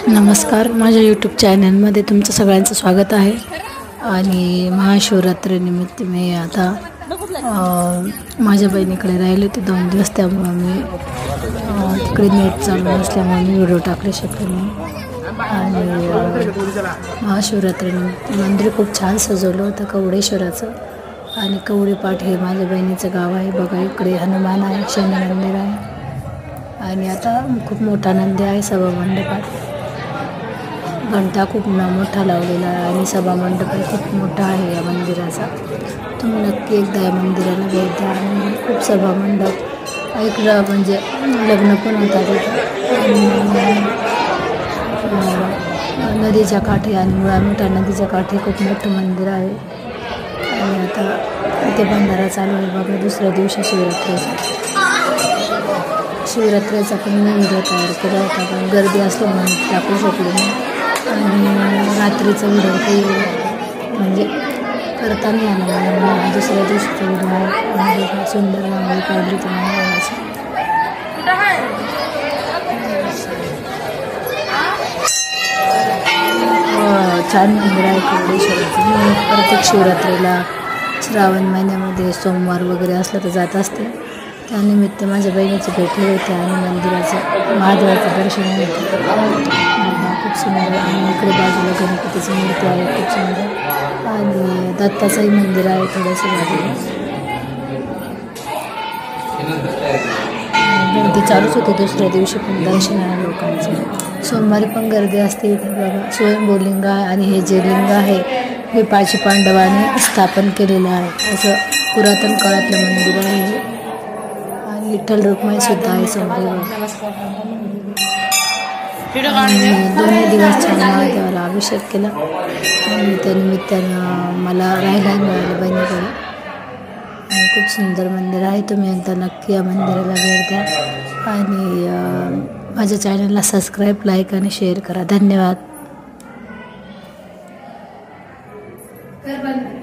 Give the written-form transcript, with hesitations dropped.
नमस्कार, माझ्या यूट्यूब चॅनलमध्ये तुमचं सगळ्यांचं स्वागत आहे. आणि महाशिवरात्रीनिमित्त मी आता माझ्या बहिणीकडे राहिले होते 2 दिवस, त्यामुळे मी तिकडे नेट चालू नसल्यामुळे मी व्हिडिओ टाकले शकले नाही. आणि महाशिवरात्रीनिमित्त मंदिर खूप छान सजवलं होतं कवडेश्वराचं. आणि कवडे पाठ हे माझ्या बहिणीचं गाव आहे. बघा, इकडे हनुमान आहे, शनी मंदिर आहे. आणि आता खूप मोठा नंदी आहे सभामंडपात. घंटा खूप मोठा लावलेला आहे आणि सभामंडप खूप मोठा आहे या मंदिराचा. तुम्ही नक्की एकदा या मंदिराला भेट द्या. आणि खूप सभामंडप ऐकलं म्हणजे लग्न पण होतात इथं. नदीच्या काठी आणि मुळामुठा नदीच्या काठी खूप मोठं मंदिर आहे. आणि आता इथे भंडारा चालू आहे. बघा, दुसऱ्या दिवशी शिवरात्रीचा पण मी व्हिडिओ तयार केला होता, पण गर्दी असल्यामुळे टाकू शकलो नाही. आणि रात्रीचा व्हिडिओ काही म्हणजे करता नाही आला मला. दुसऱ्या दिवशीचा व्हिडिओ आहे. सुंदर रांगोळी काढली तर मंदिराची. छान मंदिर आहे कवडेश्वराचं. मी प्रत्येक शिवरात्रीला श्रावण महिन्यामध्ये सोमवार वगैरे असलं तर जात असते. त्यानिमित्त माझ्या बहिणीचे भेटले होते आणि मंदिराचं महादेवाचं दर्शन होतं. खूप सुंदर. आणि इकडे बाजूला गणपतीची मूर्ती आहे, खूप सुंदर. आणि दत्ताचंही मंदिर आहे थोडंसं बाजूला. गर्दी चालूच होती दुसऱ्या दिवशी पण दर्शनाला लोकांचं. सोमवारी पण गर्दी असते इथे. बघा, स्वयंभूलिंग आहे. आणि हे जे लिंग आहे हे 5 पांडवांनी स्थापन केलेलं आहे. असं पुरातन काळातलं मंदिर आहे. आणि विठ्ठल रुक्माई सुद्धा आहे समोर. आणि 2 दिवस छान महादेवाला अभिषेक केला. आणि त्यानिमित्तानं मला राहायला मिळालं बहिणीकडे. आणि खूप सुंदर मंदिर आहे. तुम्ही एकदा नक्की या मंदिराला भेट द्या. आणि माझ्या चॅनलला सबस्क्राईब, लाईक आणि शेअर करा. धन्यवाद.